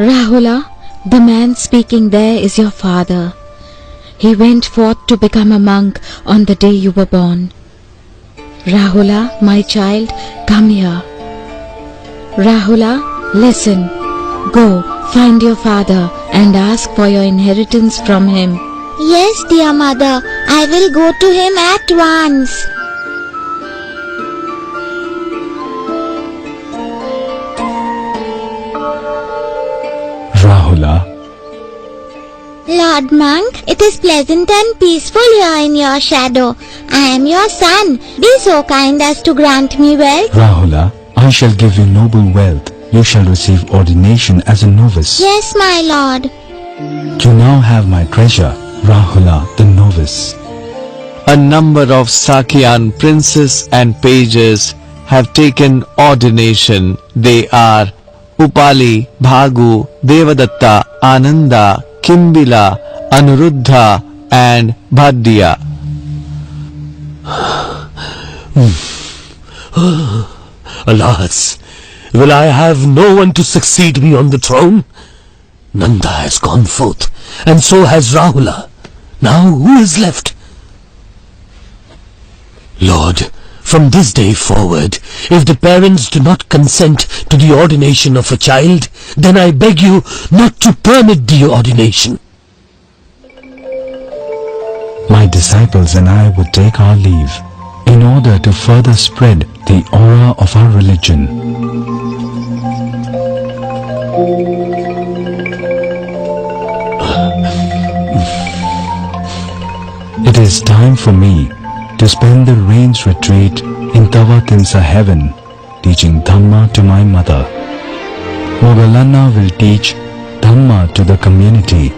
Rahula, the man speaking there is your father. He went forth to become a monk on the day you were born. Rahula, my child, come here. Rahula, listen. Go, find your father and ask for your inheritance from him. Yes, dear mother, I will go to him at once. Rahula. Lord Monk, it is pleasant and peaceful here in your shadow. I am your son. Be so kind as to grant me wealth. Rahula, I shall give you noble wealth. You shall receive ordination as a novice. Yes, my lord. You now have my treasure, Rahula the novice. A number of Sakyan princes and pages have taken ordination. They are Upali, Bhagu, Devadatta, Ananda, Kimbila, Anuruddha and Bhaddiya. Alas, will I have no one to succeed me on the throne? Nanda has gone forth, and so has Rahula. Now who is left? Lord, from this day forward, if the parents do not consent to the ordination of a child, then I beg you not to permit the ordination. My disciples and I would take our leave in order to further spread the aura of our religion. It is time for me to spend the rains retreat in Tavatimsa heaven, teaching Dhamma to my mother. Mogalanna will teach Dhamma to the community.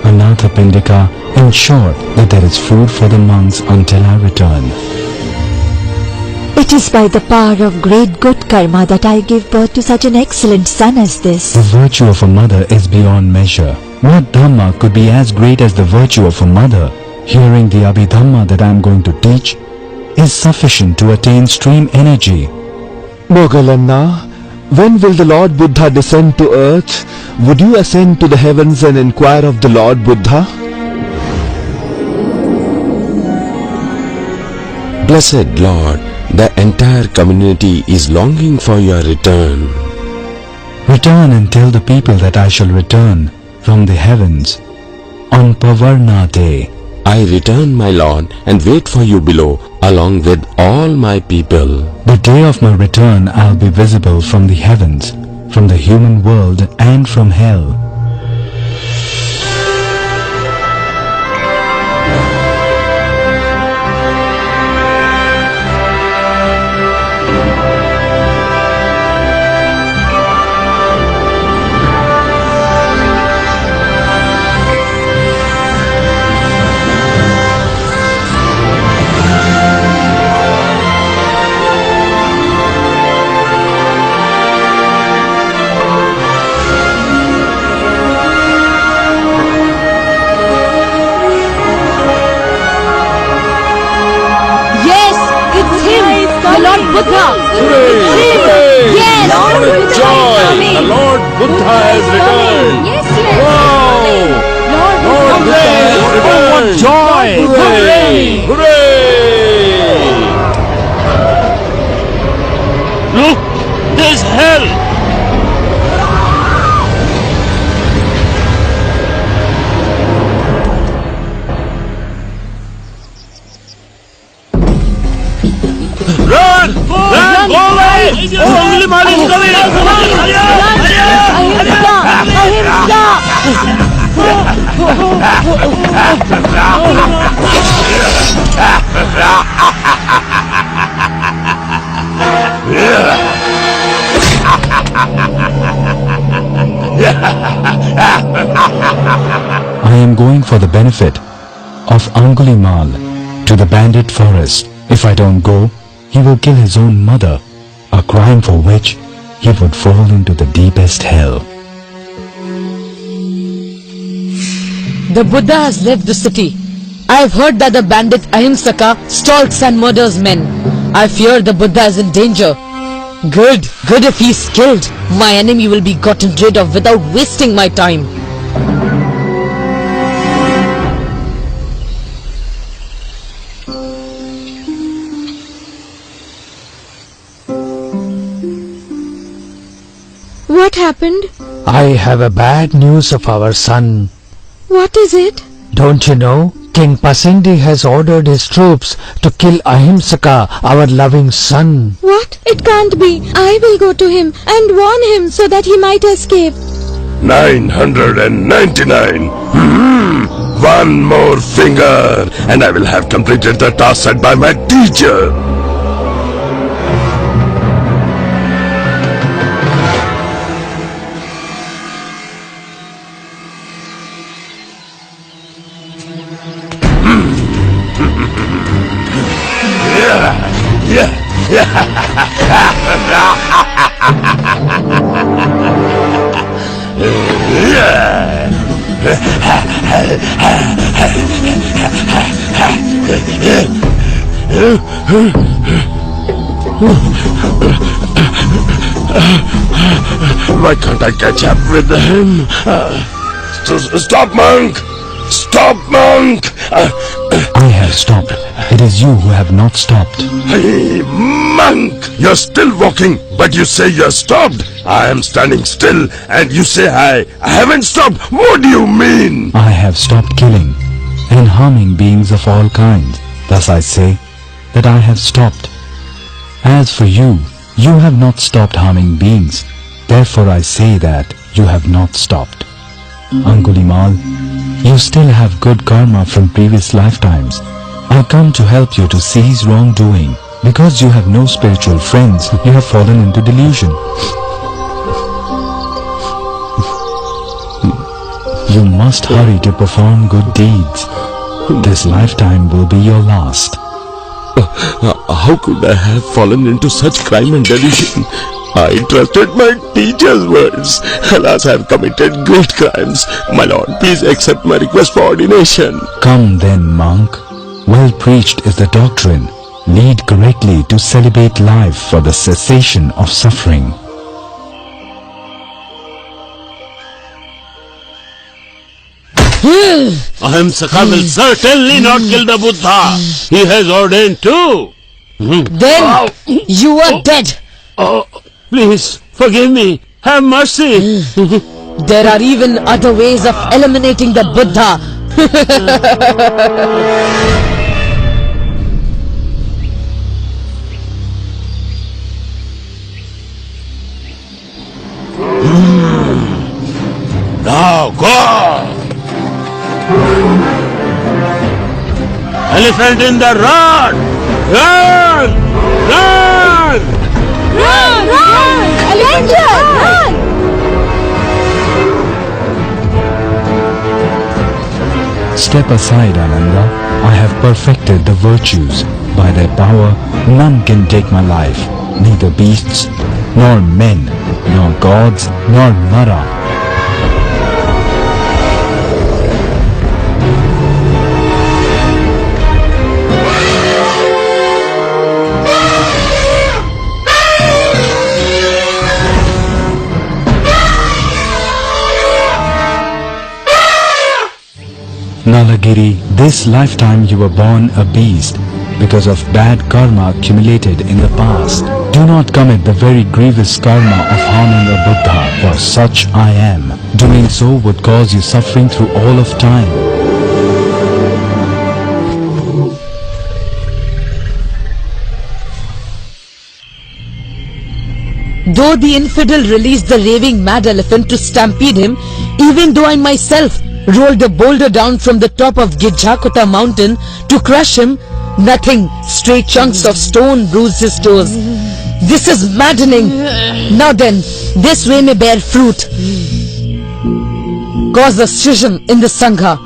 Anathapindika ensure that there is food for the monks until I return. It is by the power of great good karma that I give birth to such an excellent son as this. The virtue of a mother is beyond measure. What Dhamma could be as great as the virtue of a mother? Hearing the Abhidhamma that I am going to teach is sufficient to attain stream energy. Mogalanna, when will the Lord Buddha descend to earth? Would you ascend to the heavens and inquire of the Lord Buddha? Blessed Lord, the entire community is longing for your return. Return and tell the people that I shall return from the heavens on Pavarna day. I return, my Lord, and wait for you below, along with all my people. The day of my return I'll be visible from the heavens, from the human world and from hell. Buddha! Hooray! Yes! Lord joy! The Lord Buddha has returned! Yes, yes! Wow! Lord Buddha has returned! What joy! Hooray! Hooray! Look! There's hell! Run! Run! Go away! Angulimala is coming! I am going for the benefit of Angulimal to the bandit forest. If I don't go, he will kill his own mother, a crime for which he would fall into the deepest hell. The Buddha has left the city. I have heard that the bandit Ahimsaka stalks and murders men. I fear the Buddha is in danger. Good. Good if he's killed. My enemy will be gotten rid of without wasting my time. What happened? I have a bad news of our son. What is it? Don't you know? King Pasindi has ordered his troops to kill Ahimsaka, our loving son. What? It can't be. I will go to him and warn him so that he might escape. 999. One more finger and I will have completed the task set by my teacher. Why can't I catch up with him? Stop, monk! Stop, monk! I have stopped. It is you who have not stopped. Hey, monk! You're still walking, but you say you're stopped. I am standing still, and you say I haven't stopped. What do you mean? I have stopped killing and harming beings of all kinds. Thus I say that I have stopped. As for you, you have not stopped harming beings. Therefore I say that you have not stopped. Angulimal, you still have good karma from previous lifetimes. I come to help you to cease wrongdoing. Because you have no spiritual friends, you have fallen into delusion. You must hurry to perform good deeds. This lifetime will be your last. How could I have fallen into such crime and delusion? I trusted my teacher's words. Alas, I have committed great crimes. My lord, please accept my request for ordination. Come then, monk. Well preached is the doctrine. Lead correctly to celebrate life for the cessation of suffering. Ahimsaka will certainly not kill the Buddha. He has ordained too. Then you are dead. Oh, please forgive me. Have mercy. There are even other ways of eliminating the Buddha. Now go. Elephant in the road. Run! Run! Run! Run! Avenger! Run! Step aside, Ananda. I have perfected the virtues. By their power, none can take my life. Neither beasts, nor men, nor gods, nor Mara. Nalagiri, this lifetime you were born a beast because of bad karma accumulated in the past. Do not commit the very grievous karma of harming a Buddha, for such I am. Doing so would cause you suffering through all of time. Though the infidel released the raving mad elephant to stampede him, even though I myself rolled a boulder down from the top of Gijjakuta mountain to crush him, nothing, stray chunks of stone bruised his toes. This is maddening. Now then, this way may bear fruit. Cause a schism in the Sangha.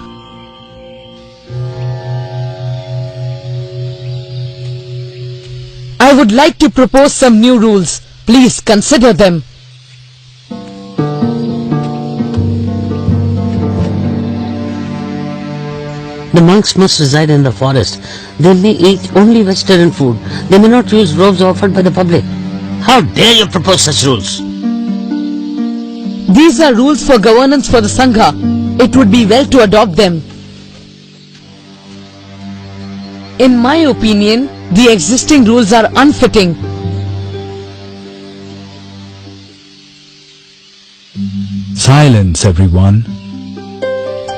I would like to propose some new rules. Please consider them. The monks must reside in the forest. They may eat only vegetarian food. They may not use robes offered by the public. How dare you propose such rules? These are rules for governance for the Sangha. It would be well to adopt them. In my opinion, the existing rules are unfitting. Silence, everyone.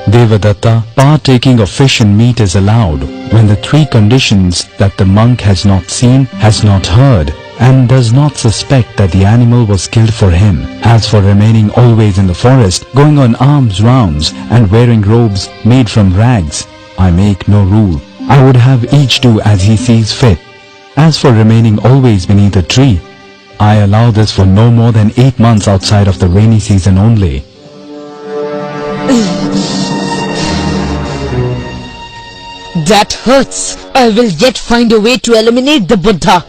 Devadatta, partaking of fish and meat is allowed when the three conditions that the monk has not seen, has not heard, and does not suspect that the animal was killed for him. As for remaining always in the forest, going on alms rounds, and wearing robes made from rags, I make no rule. I would have each do as he sees fit. As for remaining always beneath a tree, I allow this for no more than 8 months outside of the rainy season only. That hurts. I will yet find a way to eliminate the Buddha.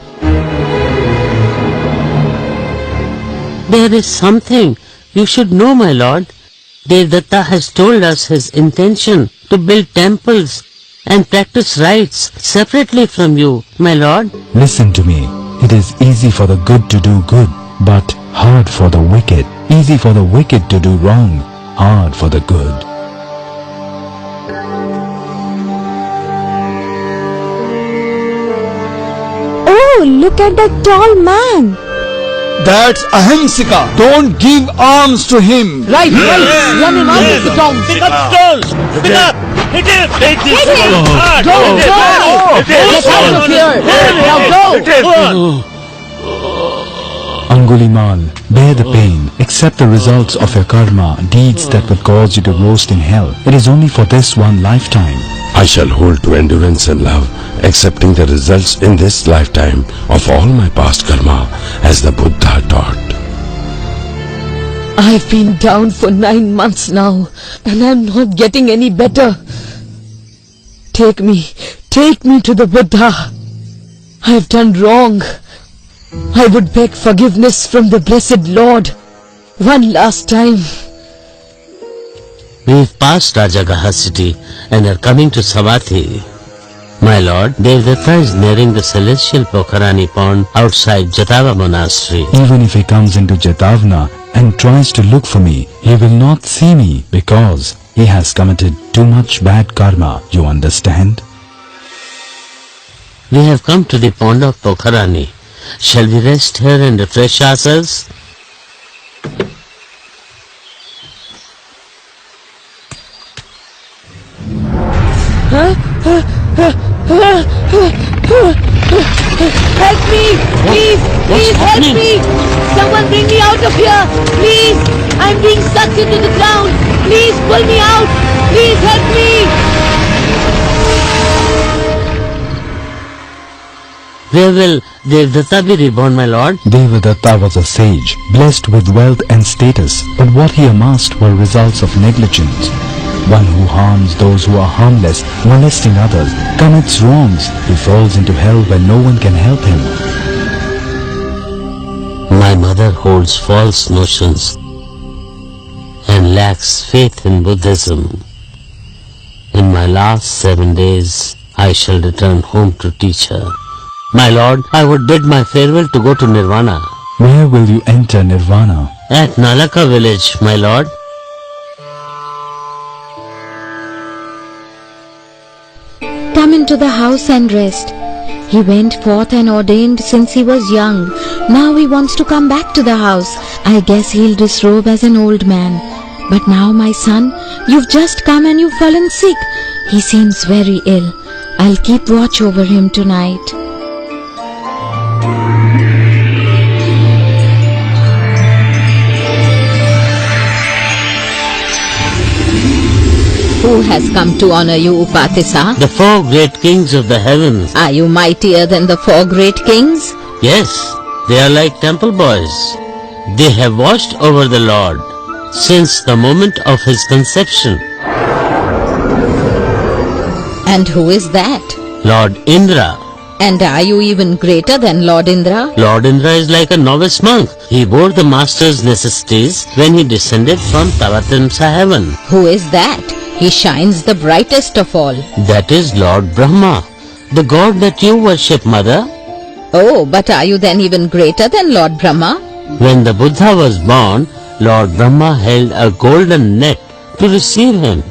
There is something you should know, my lord. Devadatta has told us his intention to build temples and practice rites separately from you, my lord. Listen to me. It is easy for the good to do good, but hard for the wicked. Easy for the wicked to do wrong, hard for the good. Oh, look at that tall man. That's Ahimsika. Don't give arms to him. Right. Run him out of the town. Pick up stones! Pick up! Hit him! Take this! Go! Get out of here! Now go! Angulimal, bear the pain. Accept the results of your karma, deeds that would cause you to roast in hell. It is only for this one lifetime. I shall hold to endurance and love, accepting the results in this lifetime of all my past karma, as the Buddha taught. I've been down for 9 months now, and I'm not getting any better. Take me to the Buddha. I've done wrong. I would beg forgiveness from the Blessed Lord. One last time. We've passed Rajagaha city and are coming to Savatthi. My lord, Devadatta is nearing the celestial Pokharani pond outside Jatava monastery. Even if he comes into Jetavana and tries to look for me, he will not see me because he has committed too much bad karma, you understand? We have come to the pond of Pokharani. Shall we rest here and refresh ourselves? Help me! Please help me! Someone bring me out of here! Please! I'm being sucked into the ground! Please pull me out! Please help me! Where will Devadatta be reborn, my lord? Devadatta was a sage, blessed with wealth and status, but what he amassed were results of negligence. One who harms those who are harmless, molesting others, commits wrongs, he falls into hell where no one can help him. My mother holds false notions and lacks faith in Buddhism. In my last 7 days, I shall return home to teach her. My lord, I would bid my farewell to go to Nirvana. Where will you enter Nirvana? At Nalaka village, my lord. Come into the house and rest. He went forth and ordained since he was young. Now he wants to come back to the house. I guess he'll disrobe as an old man. But now, my son, you've just come and you've fallen sick. He seems very ill. I'll keep watch over him tonight. Who has come to honor you, Upatissa? The 4 great kings of the heavens. Are you mightier than the 4 great kings? Yes, they are like temple boys. They have watched over the Lord since the moment of his conception. And who is that? Lord Indra. And are you even greater than Lord Indra? Lord Indra is like a novice monk. He bore the master's necessities when he descended from Tavatimsa heaven. Who is that? He shines the brightest of all. That is Lord Brahma, the god that you worship, mother. Oh, but are you then even greater than Lord Brahma? When the Buddha was born, Lord Brahma held a golden net to receive him.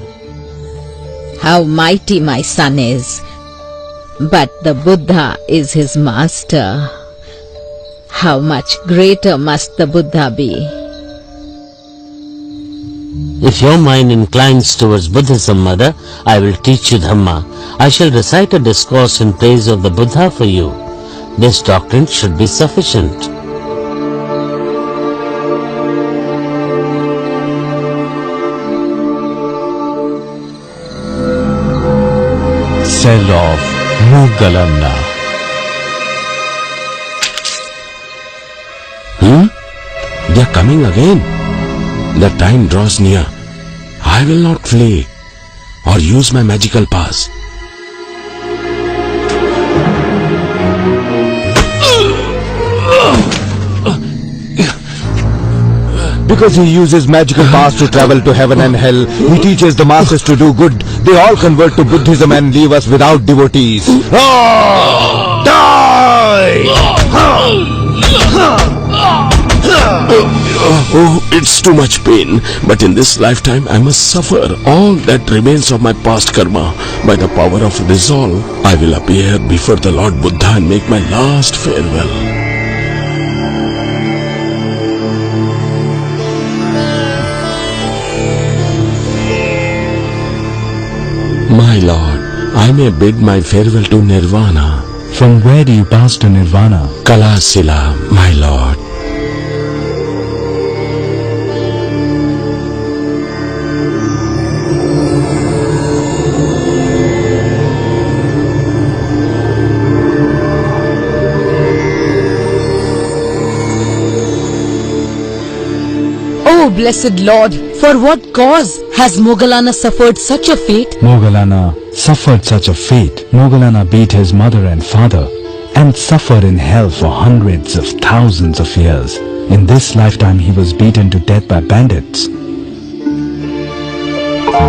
How mighty my son is. But the Buddha is his master. How much greater must the Buddha be? If your mind inclines towards Buddhism, mother, I will teach you Dhamma. I shall recite a discourse in praise of the Buddha for you. This doctrine should be sufficient. Cell of Mogalanna. They are coming again. The time draws near. I will not flee or use my magical pass. Because he uses magical powers to travel to heaven and hell, he teaches the masses to do good. They all convert to Buddhism and leave us without devotees. Die! Oh, it's too much pain, but in this lifetime I must suffer all that remains of my past karma. By the power of resolve, I will appear before the Lord Buddha and make my last farewell. My Lord, I may bid my farewell to Nirvana. From where do you pass to Nirvana? Kalasila, my Lord. Oh, blessed Lord, for what cause has Mogalana suffered such a fate? Mogalana suffered such a fate. Mogalana beat his mother and father and suffered in hell for hundreds of thousands of years. In this lifetime he was beaten to death by bandits.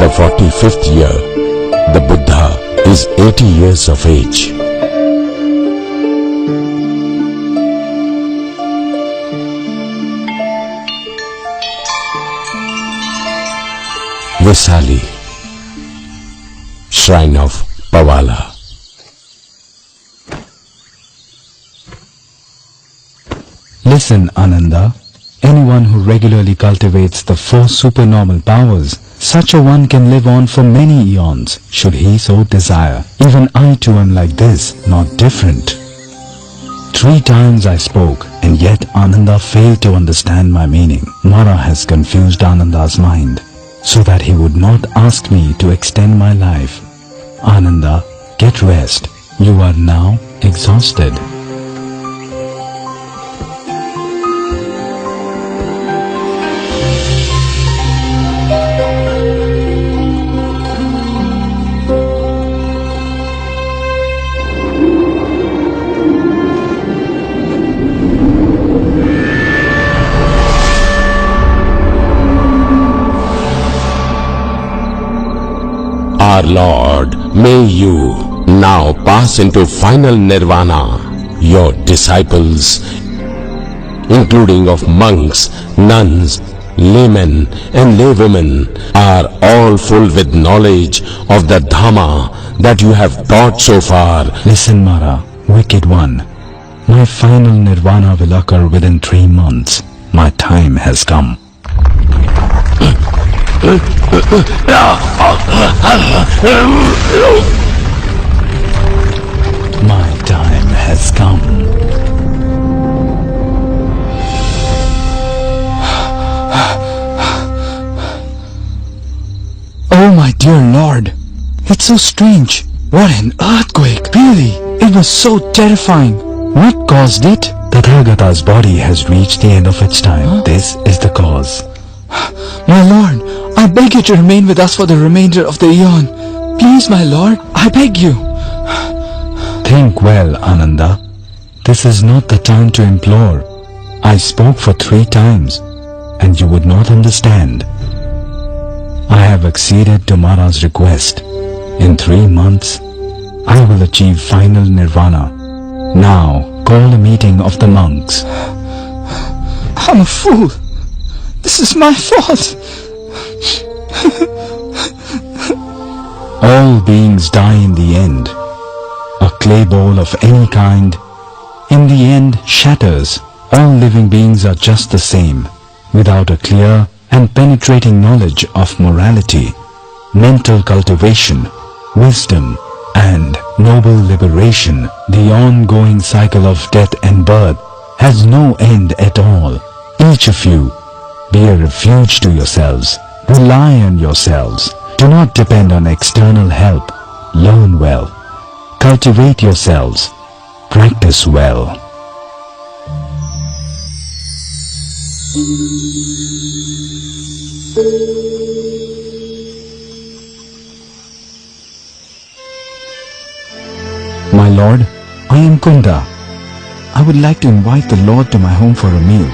The 45th year, the Buddha is 80 years of age. Vaisali, Shrine of Pavala. Listen, Ananda. Anyone who regularly cultivates the 4 supernormal powers, such a one can live on for many eons, should he so desire. Even I too am like this, not different. 3 times I spoke, and yet Ananda failed to understand my meaning. Mara has confused Ananda's mind, so that he would not ask me to extend my life. Ananda, get rest. You are now exhausted. Our Lord, may you now pass into final nirvana. Your disciples, including of monks, nuns, laymen and laywomen, are all full with knowledge of the Dhamma that you have taught so far. Listen, Mara, wicked one. My final nirvana will occur within 3 months. My time has come. My time has come. Oh my dear Lord, it's so strange. What an earthquake! Really, it was so terrifying. What caused it? Tathagata's body has reached the end of its time. This is the cause. My Lord, I beg you to remain with us for the remainder of the eon. Please, my Lord, I beg you. Think well, Ananda. This is not the time to implore. I spoke for 3 times, and you would not understand. I have acceded to Mara's request. In 3 months, I will achieve final nirvana. Now, call a meeting of the monks. I'm a fool. This is my fault. All beings die in the end. A clay ball of any kind, in the end, shatters. All living beings are just the same, without a clear and penetrating knowledge of morality, mental cultivation, wisdom, and noble liberation. The ongoing cycle of death and birth has no end at all. Each of you, be a refuge to yourselves. Rely on yourselves. Do not depend on external help. Learn well. Cultivate yourselves. Practice well. My lord, I am Kunda. I would like to invite the Lord to my home for a meal.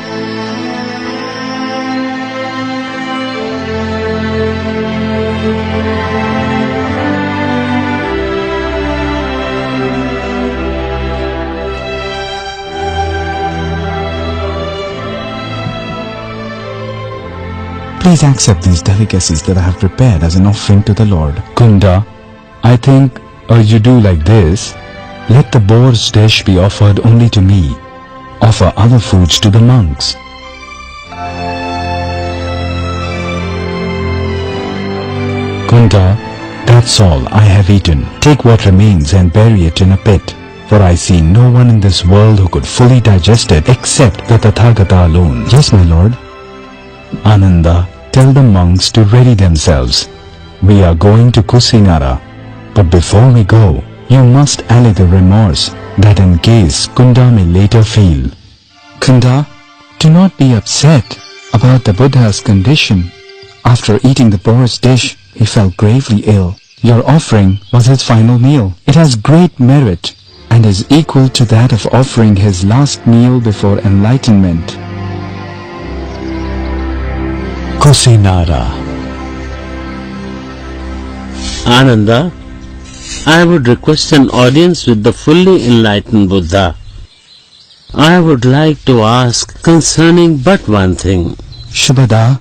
Please accept these delicacies that I have prepared as an offering to the Lord. Kunda, I think you do like this. Let the boar's dish be offered only to me. Offer other foods to the monks. Kunda, that's all I have eaten. Take what remains and bury it in a pit. For I see no one in this world who could fully digest it except the Tathagata alone. Yes, my lord. Ananda, tell the monks to ready themselves. We are going to Kusingara. But before we go, you must allay the remorse that in case Kunda may later feel. Kunda, do not be upset about the Buddha's condition. After eating the boar's dish, he fell gravely ill. Your offering was his final meal. It has great merit and is equal to that of offering his last meal before enlightenment. Kusinara. Ananda, I would request an audience with the fully enlightened Buddha. I would like to ask concerning but one thing. Shubhada,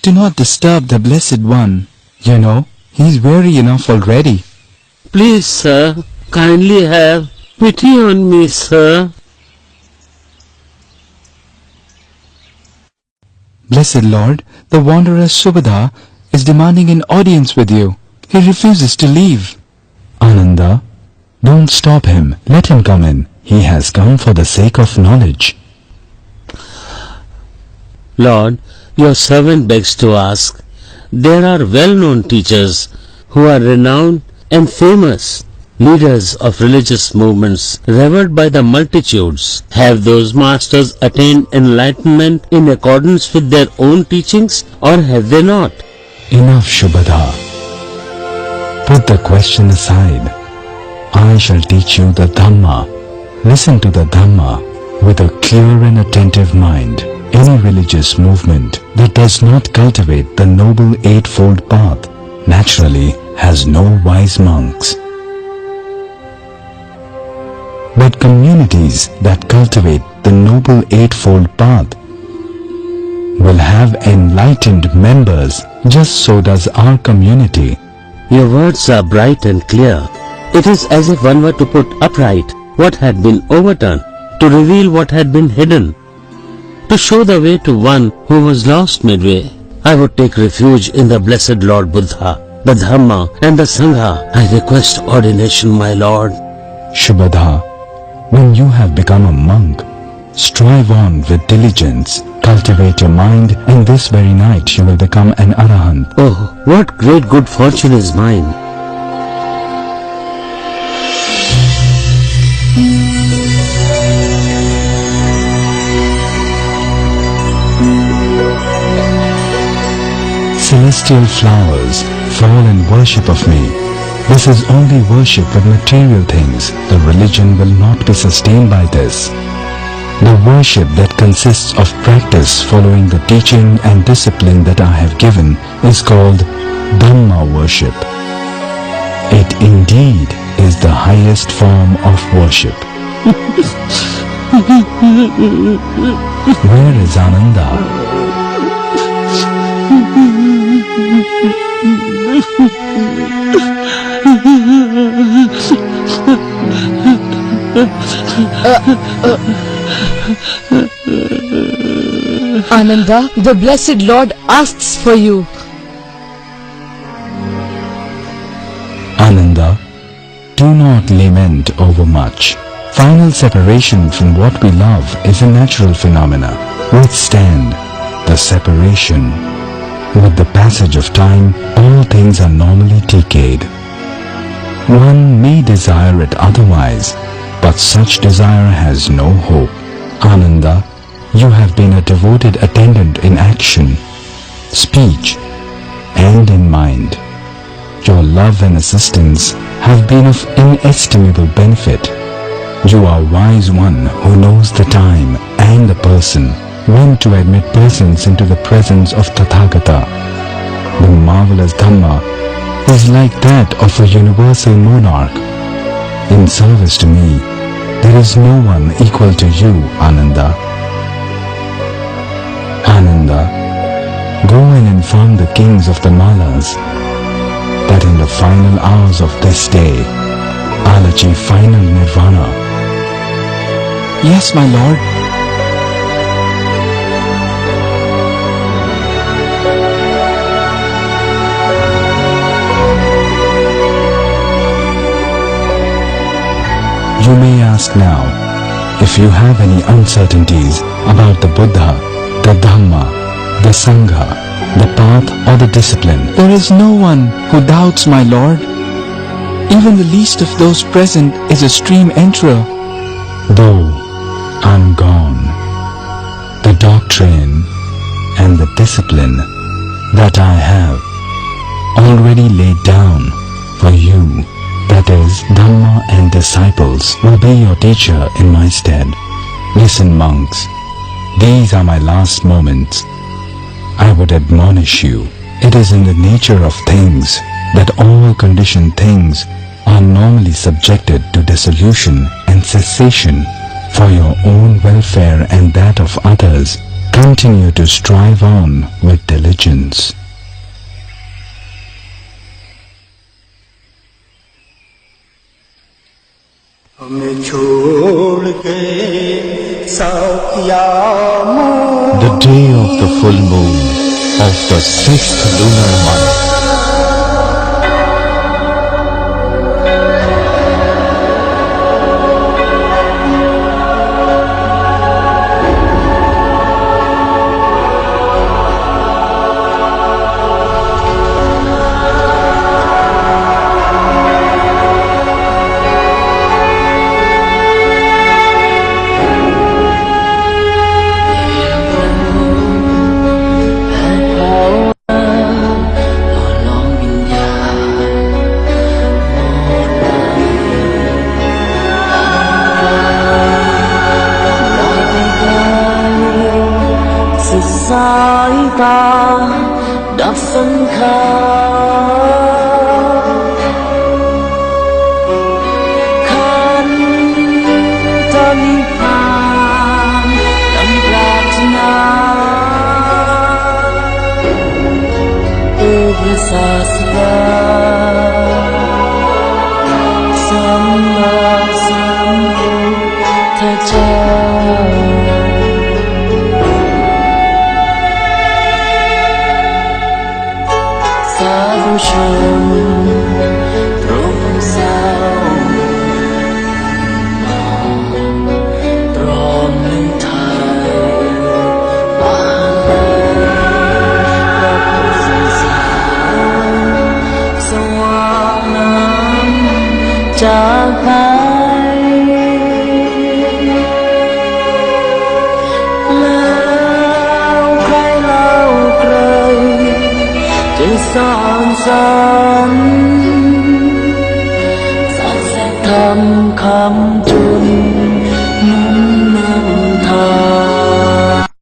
do not disturb the Blessed One. You know, he is weary enough already. Please, sir, kindly have pity on me, sir. Blessed Lord, the wanderer Subhada is demanding an audience with you. He refuses to leave. Ananda, don't stop him. Let him come in. He has come for the sake of knowledge. Lord, your servant begs to ask. There are well-known teachers who are renowned and famous, leaders of religious movements revered by the multitudes. Have those masters attained enlightenment in accordance with their own teachings, or have they not? Enough, Shubhada. Put the question aside. I shall teach you the Dhamma. Listen to the Dhamma with a clear and attentive mind. Any religious movement that does not cultivate the noble eightfold path naturally has no wise monks. But communities that cultivate the noble eightfold path will have enlightened members. Just so does our community. Your words are bright and clear. It is as if one were to put upright what had been overturned, to reveal what had been hidden, to show the way to one who was lost midway. I would take refuge in the blessed Lord Buddha, the Dhamma and the Sangha. I request ordination, my Lord. Shubhada, when you have become a monk, strive on with diligence. Cultivate your mind, and this very night you will become an Arahant. Oh, what great good fortune is mine. Celestial flowers fall in worship of me. This is only worship with material things. The religion will not be sustained by this. The worship that consists of practice following the teaching and discipline that I have given is called Dhamma worship. It indeed is the highest form of worship. Where is Ananda? Ananda, the blessed Lord asks for you. Ananda, do not lament overmuch. Final separation from what we love is a natural phenomena. Withstand the separation. With the passage of time, all things are normally decayed. One may desire it otherwise, but such desire has no hope. Ananda, you have been a devoted attendant in action, speech, and in mind. Your love and assistance have been of inestimable benefit. You are a wise one who knows the time and the person when to admit persons into the presence of Tathagata. The marvelous Dhamma is like that of a universal monarch. In service to me, there is no one equal to you, Ananda. Ananda, go and inform the kings of the Malas that in the final hours of this day, I'll achieve final nirvana. Yes, my lord. You may ask now, if you have any uncertainties about the Buddha, the Dhamma, the Sangha, the path or the discipline. There is no one who doubts, my lord. Even the least of those present is a stream enterer. Though I'm gone, the doctrine and the discipline that I have already laid down for you, that is, Dhamma and disciples, will be your teacher in my stead. Listen, monks, these are my last moments. I would admonish you, it is in the nature of things that all conditioned things are normally subjected to dissolution and cessation. For your own welfare and that of others, continue to strive on with diligence. The day of the full moon of the 6th lunar month. Hãy subscribe cho kênh Ghiền Mì Gõ để không bỏ lỡ